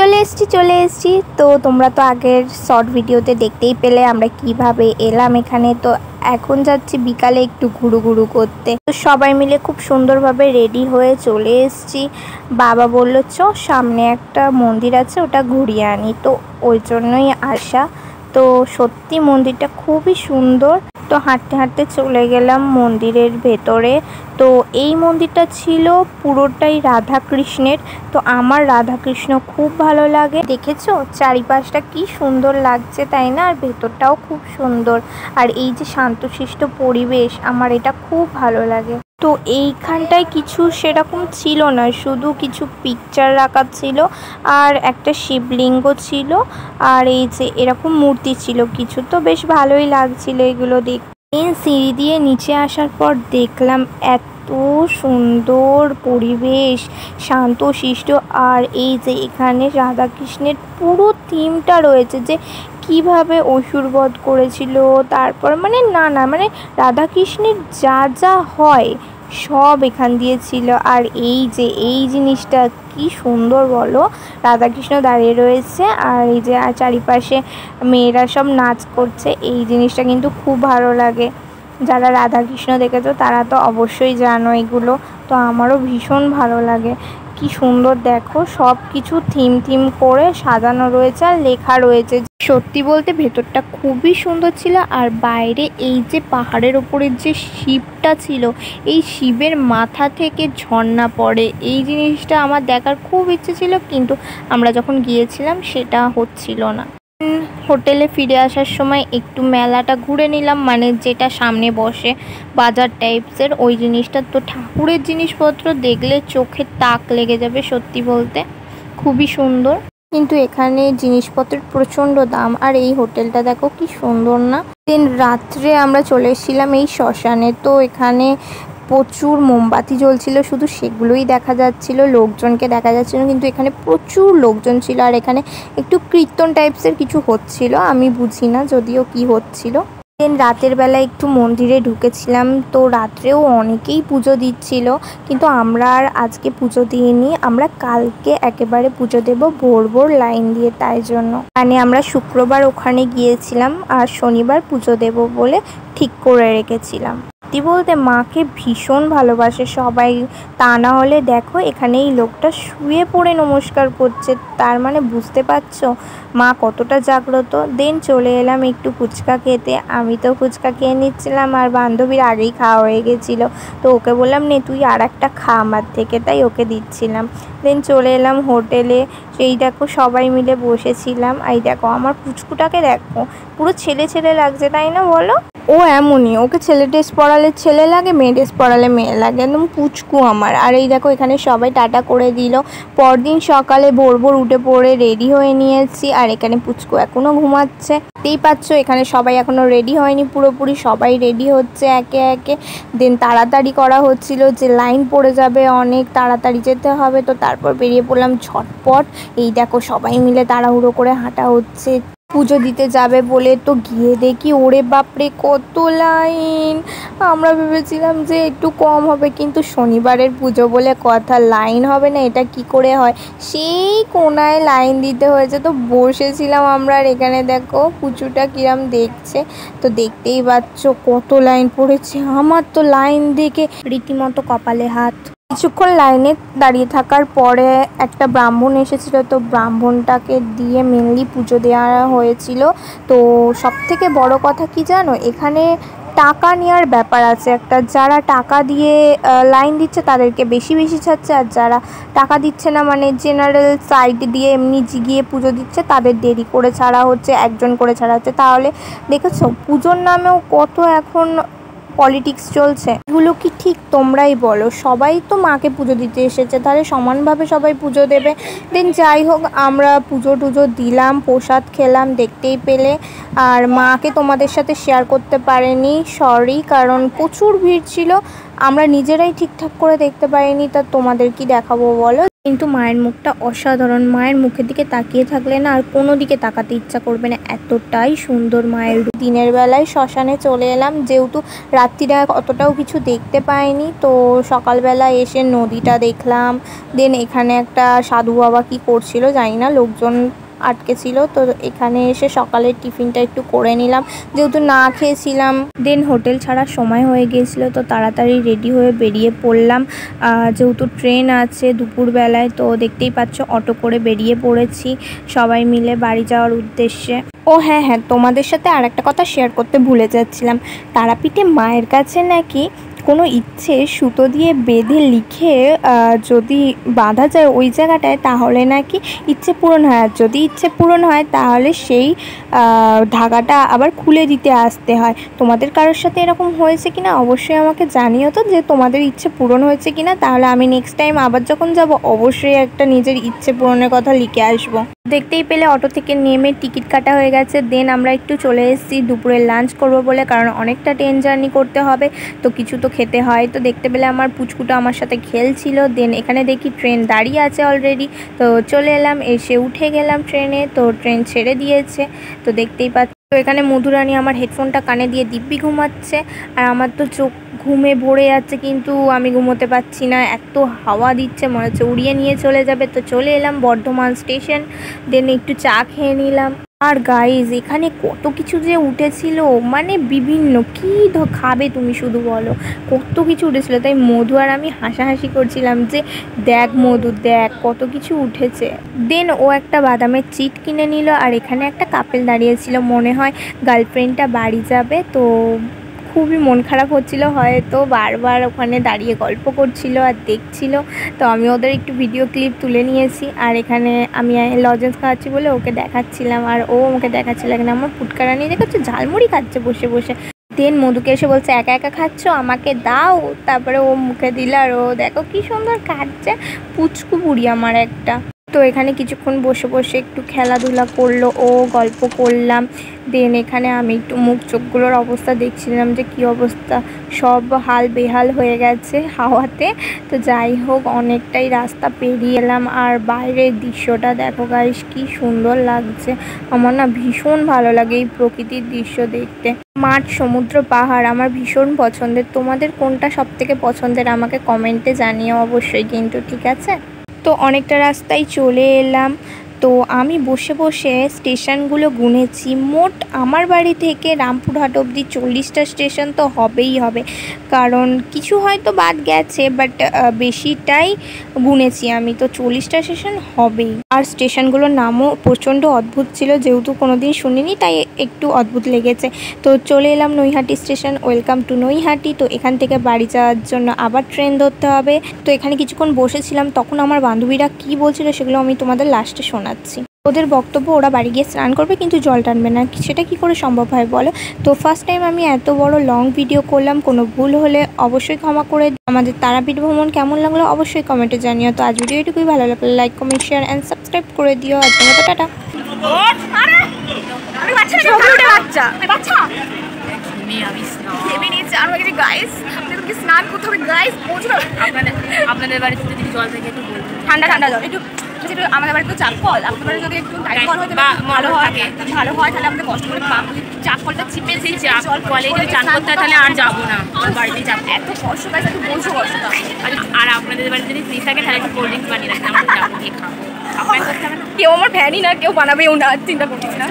চলে এসেছি। তো তোমরা তো আগের শর্ট ভিডিওতে দেখতেই পেলে আমরা কিভাবে এলাম এখানে। তো এখন যাচ্ছি বিকালে একটু ঘুরু করতে। তো সবাই মিলে খুব সুন্দরভাবে রেডি হয়ে চলে এসেছি। বাবা বলল চ সামনে একটা মন্দির আছে, ওটা ঘুরিয়ে আনি। তো ওই জন্যই আসা। তো সত্যি মন্দিরটা খুবই সুন্দর। তো হাঁটতে হাঁটতে চলে গেলাম মন্দিরের ভেতরে। তো এই মন্দিরটা ছিল পুরোটাই রাধা কৃষ্ণের। তো আমার রাধা কৃষ্ণ খুব ভালো লাগে। দেখেছো চারিপাশটা কি সুন্দর লাগছে, তাই না? আর ভেতরটাও খুব সুন্দর। আর এই যে শান্তশিষ্ট পরিবেশ, আমার এটা খুব ভালো লাগে। তো এইখানটায় কিছু সেরকম ছিল না, শুধু কিছু পিকচার রাখা ছিল আর একটা শিবলিঙ্গ ছিল আর এই যে এরকম মূর্তি ছিল কিছু। তো বেশ ভালোই লাগছিল এগুলো দেখতে। সিঁড়ি দিয়ে নিচে আসার পর দেখলাম এত সুন্দর পরিবেশ, শান্তশিষ্ট। আর এই যে এখানে রাধাকৃষ্ণের পুরো থিমটা রয়েছে, যে কিভাবে অসুরবধ করেছিল, তারপর মানে মানে রাধাকৃষ্ণের যা যা হয় সব এখান দিয়ে ছিল। আর এই যে এই জিনিসটা কি সুন্দর বলো, রাধাকৃষ্ণ দাঁড়িয়ে রয়েছে আর এই যে চারিপাশে মেয়েরা সব নাচ করছে। এই জিনিসটা কিন্তু খুব ভালো লাগে। যারা রাধাকৃষ্ণ দেখেছো তারা তো অবশ্যই জানো এগুলো। তো আমারও ভীষণ ভালো লাগে। কি সুন্দর দেখো, সব কিছু থিম করে সাজানো রয়েছে আর লেখা রয়েছে। সত্যি বলতে ভেতরটা খুবই সুন্দর ছিল। আর বাইরে এই যে পাহাড়ের ওপরের যে শিবটা ছিল, এই শিবের মাথা থেকে ঝর্ণা পড়ে, এই জিনিসটা আমার দেখার খুব ইচ্ছে ছিল, কিন্তু আমরা যখন গিয়েছিলাম সেটা হচ্ছিল না। হোটেলে ফিরে আসার সময় একটু মেলাটা ঘুরে নিলাম, মানে যেটা সামনে বসে বাজার টাইপসের ওই জিনিসটা। তো ঠাকুরের জিনিসপত্র দেখলে চোখে তাক লেগে যাবে, সত্যি বলতে খুবই সুন্দর। কিন্তু এখানে জিনিসপত্রের প্রচণ্ড দাম। আর এই হোটেলটা দেখো কি সুন্দর না। দিন রাত্রে আমরা চলে এসেছিলাম এই শ্মশানে। তো এখানে প্রচুর মোমবাতি জ্বলছিল, শুধু সেগুলোই দেখা যাচ্ছিল, লোকজনকে দেখা যাচ্ছিল, কিন্তু এখানে প্রচুর লোকজন ছিল। আর এখানে একটু কীর্তন টাইপসের কিছু হচ্ছিল, আমি বুঝি না যদিও কি হচ্ছিল। রাতের বেলা একটু মন্দিরে ঢুকেছিলাম। তো রাত্রেও অনেকেই পুজো দিচ্ছিল, কিন্তু আমরা আর আজকে পুজো দিইনি। আমরা কালকে একেবারে পুজো দেব ভোর লাইন দিয়ে। তাই জন্য মানে আমরা শুক্রবার ওখানে গিয়েছিলাম আর শনিবার পুজো দেব বলে ঠিক করে রেখেছিলাম। সত্যি বলতে মাকে ভীষণ ভালোবাসে সবাই। তা না হলে দেখো এখানে এই লোকটা শুয়ে পড়ে নমস্কার করছে, তার মানে বুঝতে পারছো মা কতটা জাগ্রত। দেন চলে এলাম একটু ফুচকা খেতে। আমি তো ফুচকা খেয়ে নিচ্ছিলাম আর বান্ধবীর আগেই খাওয়া হয়ে গেছিলো। তো ওকে বললাম নে তুই আর একটা খা আমার থেকে, তাই ওকে দিচ্ছিলাম। দেন চলে এলাম হোটেলে। সেই দেখো সবাই মিলে বসেছিলাম। এই দেখো আমার পুচকুটাকে দেখো, পুরো ছেলে লাগছে, তাই না বলো? ও এমনই, ওকে ছেলে ড্রেস পরালে ছেলে লাগে, মেয়ে ড্রেস পরালে মেয়ে লাগে, একদম পুচকু আমার। আর এই দেখো এখানে সবাই টাটা করে দিল। পরদিন সকালে ভোর উঠে পড়ে রেডি হয়ে নিয়েছি। আর এখানে পুচকু এখনও ঘুমাচ্ছে। দেখতেই পাচ্ছ এখানে সবাই এখনও রেডি হয়নি পুরোপুরি, সবাই রেডি হচ্ছে একে একে। দেন তাড়াতাড়ি করা হচ্ছিল, যে লাইন পড়ে যাবে, অনেক তাড়াতাড়ি যেতে হবে। তো তারপর বেরিয়ে পড়লাম ঝটপট। এই দেখো সবাই মিলে তাড়াহুড়ো করে হাঁটা হচ্ছে পুজো দিতে যাবে বলে। তো গিয়ে দেখি ওরে বাপরে কত লাইন। আমরা ভেবেছিলাম যে একটু কম হবে, কিন্তু শনিবারের পুজো বলে কথা, লাইন হবে না এটা কি করে হয়। সেই কোনায় লাইন দিতে হয়েছে। তো বসেছিলাম আমরা। আর এখানে দেখো পুচুটা কিরম দেখছে। তো দেখতেই পাচ্ছ কত লাইন পড়েছে। আমার তো লাইন দেখে রীতিমতো কপালে হাত। কিছুক্ষণ লাইনে দাঁড়িয়ে থাকার পরে একটা ব্রাহ্মণ এসেছিল। তো ব্রাহ্মণটাকে দিয়ে মেনলি পুজো দেওয়া হয়েছিল। তো সবথেকে বড় কথা কি জানো, এখানে টাকা নেওয়ার ব্যাপার আছে একটা। যারা টাকা দিয়ে লাইন দিচ্ছে তাদেরকে বেশি ছাড়ছে, আর যারা টাকা দিচ্ছে না মানে জেনারেল সাইড দিয়ে এমনি গিয়ে পুজো দিচ্ছে তাদের দেরি করে ছাড়া হচ্ছে, একজন করে ছাড়া হচ্ছে। তাহলে দেখেছো পুজোর নামেও কত এখন পলিটিক্স চলছে। এগুলো কি ঠিক তোমরাই বলো? সবাই তো মাকে পুজো দিতে এসেছে, তাহলে সমানভাবে সবাই পুজো দেবে। দেন যাই হোক আমরা পুজো টুজো দিলাম, প্রসাদ খেলাম দেখতেই পেলে। আর মাকে তোমাদের সাথে শেয়ার করতে পারিনি, সরি, কারণ প্রচুর ভিড় ছিল, আমরা নিজেরাই ঠিকঠাক করে দেখতে পারিনি। তা তোমাদের কি দেখাবো বলো। কিন্তু মায়ের মুখটা অসাধারণ। মায়ের মুখের দিকে তাকিয়ে থাকলে না আর কোনো দিকে তাকাতে ইচ্ছা করবে না, এতটাই সুন্দর মায়ের রূপ। দিনের বেলায় শ্মশানে চলে এলাম, যেহেতু রাত্রিরা অতটাও কিছু দেখতে পাইনি, তো সকালবেলা এসে নদীটা দেখলাম। দেন এখানে একটা সাধু বাবা কি করছিল জানি না, লোকজন আটকে ছিল, তো এখানে এসে সকালের টিফিনটা একটু করে নিলাম, যেহেতু না খেয়েছিলাম। দেন হোটেল ছাড়ার সময় হয়ে গিয়েছিলো, তো তাড়াতাড়ি রেডি হয়ে বেরিয়ে পড়লাম, যেহেতু ট্রেন আছে দুপুরবেলায়। তো দেখতেই পাচ্ছ অটো করে বেরিয়ে পড়েছি সবাই মিলে বাড়ি যাওয়ার উদ্দেশ্যে। ও হ্যাঁ হ্যাঁ, তোমাদের সাথে আর একটা কথা শেয়ার করতে ভুলে যাচ্ছিলাম। তারাপীঠে মায়ের কাছে নাকি কোনো ইচ্ছে সুতো দিয়ে বেঁধে লিখে যদি বাঁধা যায় ওই জায়গাটায়, তাহলে নাকি ইচ্ছে পূরণ হয়। আর যদি ইচ্ছে পূরণ হয় তাহলে সেই ধাগাটা আবার খুলে দিতে আসতে হয়। তোমাদের কারোর সাথে এরকম হয়েছে কিনা অবশ্যই আমাকে জানিও তো, যে তোমাদের ইচ্ছে পূরণ হয়েছে কিনা। তাহলে আমি নেক্সট টাইম আবার যখন যাব অবশ্যই একটা নিজের ইচ্ছে পূরণের কথা লিখে আসবো। দেখতেই পেলে অটো থেকে নেমে টিকিট কাটা হয়ে গেছে। দেন আমরা একটু চলে এসেছি দুপুরে লাঞ্চ করব বলে, কারণ অনেকটা ট্রেন জার্নি করতে হবে, তো কিছু তো খেতে হয়। তো দেখতে পেলে আমার পুচকুটা আমার সাথে খেলছিল। দেন এখানে দেখি ট্রেন দাঁড়িয়ে আছে অলরেডি, তো চলে এলাম, এসে উঠে গেলাম ট্রেনে। তো ট্রেন ছেড়ে দিয়েছে, তো দেখতেই পাচ্ছি। তো এখানে মধুরানী আমার হেডফোনটা কানে দিয়ে দিব্যি ঘুমাচ্ছে, আর আমার তো চোখ ঘুমে ভরে যাচ্ছে, কিন্তু আমি ঘুমোতে পারছি না, এত হাওয়া দিচ্ছে, মনে হচ্ছে উড়িয়ে নিয়ে চলে যাবে। তো চলে এলাম বর্ধমান স্টেশন। দেন একটু চা খেয়ে নিলাম। আর গাইজ এখানে কত কিছু যে উঠেছিল, মানে বিভিন্ন কি খাবে তুমি শুধু বলো, কত কিছু উঠেছিল। তাই মধু আর আমি হাসাহাসি করছিলাম যে দেখ মধু দেখ কত কিছু উঠেছে। দেন ও একটা বাদামের চিট কিনে নিল, আর এখানে একটা কাপেল দাঁড়িয়েছিল, মনে হয় গার্লফ্রেন্ডটা বাড়ি যাবে। তো খুবই মন খারাপ হচ্ছিল, হয়তো বারবার ওখানে দাঁড়িয়ে গল্প করছিল আর দেখছিল। তো আমি ওদের একটু ভিডিও ক্লিপ তুলে নিয়েছি, আর এখানে আমি লজেন্স খাওয়াচ্ছি বলে ওকে দেখাচ্ছিলাম, আর ও আমাকে দেখাচ্ছিল। এখানে আমার ফুটকারানি দেখাচ্ছে ঝালমুড়ি খাচ্ছে বসে বসে। দেন মধুকে এসে বলছে একা একা খাচ্ছ, আমাকে দাও। তারপরে ও মুখে দিল, আর ও দেখো কি সুন্দর খাচ্ছে, পুচকু বুড়ি আমার একটা। তো এখানে কিছুক্ষণ বসে বসে একটু খেলাধুলা করলো, ও গল্প করলাম। দেন এখানে আমি একটু মুখ চোখগুলোর অবস্থা দেখছিলাম যে কি অবস্থা, সব হাল বেহাল হয়ে গেছে হাওয়াতে। তো যাই হোক, অনেকটাই রাস্তা পেরিয়ে এলাম, আর বাইরের দৃশ্যটা দেখো গাইস কি সুন্দর লাগছে। আমার না ভীষণ ভালো লাগে এই প্রকৃতির দৃশ্য দেখতে। মাঠ, সমুদ্র, পাহাড় আমার ভীষণ পছন্দের। তোমাদের কোনটা সব থেকে পছন্দের আমাকে কমেন্টে জানিও অবশ্যই কিন্তু, ঠিক আছে। তো অনেকটা রাস্তায় চলে এলাম। তো আমি বসে বসে স্টেশনগুলো গুনেছি, মোট আমার বাড়ি থেকে রামপুরহাট অবধি 40টা স্টেশন তো হবেই হবে, কারণ কিছু হয়তো বাদ গেছে, বাট বেশিটাই গুনেছি আমি। তো 40টা স্টেশন হবেই। আর স্টেশনগুলোর নামও প্রচণ্ড অদ্ভুত ছিল, যেহেতু কোনো দিন শুনিনি তাই একটু অদ্ভুত লেগেছে। তো চলে এলাম Naihati station, welcome to Naihati. তো এখান থেকে বাড়ি যাওয়ার জন্য আবার ট্রেন ধরতে হবে। তো এখানে কিছুক্ষণ বসেছিলাম, তখন আমার বান্ধবীরা কি বলছিল সেগুলো আমি তোমাদের লাস্টে শোনাচ্ছি। ওদের বক্তব্য, ওরা বাড়ি গিয়ে স্নান করবে কিন্তু জল টানবে না, সেটা কি করে সম্ভব হয় বলো। তো ফার্স্ট টাইম আমি এত বড় লং ভিডিও করলাম, কোনো ভুল হলে অবশ্যই ক্ষমা করে। আমাদের তারাপীঠ ভ্রমণ কেমন লাগলো অবশ্যই কমেন্টে জানিও। তো আজ ভিডিও এটুকুই, ভালো লাগলে like comment share and subscribe করে দিও। আজকের মতো টাটা। আপনাদের বাড়িতে যদি জল থেকে একটু ঠান্ডা ঠান্ডা জল একটু, আমাদের বাড়িতে তো চাপ কল, আপনাদের যদি একটু কল হয় ভালো হয়, ভালো হয়। তাহলে আমাদের কষ্ট করে চাপ কলটা চিপে সেই চাপ কলে যদি চান করতে হয় তাহলে আর যাবো না, বাড়িতেই যাবো। এত কষ্ট গাছ, একটু বলছো কষ্টটা। আর আপনাদের বাড়িতে যদি ফ্রি থাকে তাহলে একটু কোল্ড ড্রিঙ্কস বানিয়ে রাখেন, আমরা যাবো গিয়ে খাবো। আপনার করতে হবে না, কেউ আমার ফ্যানই না, কেউ বানাবেও না, চিন্তা করছি না।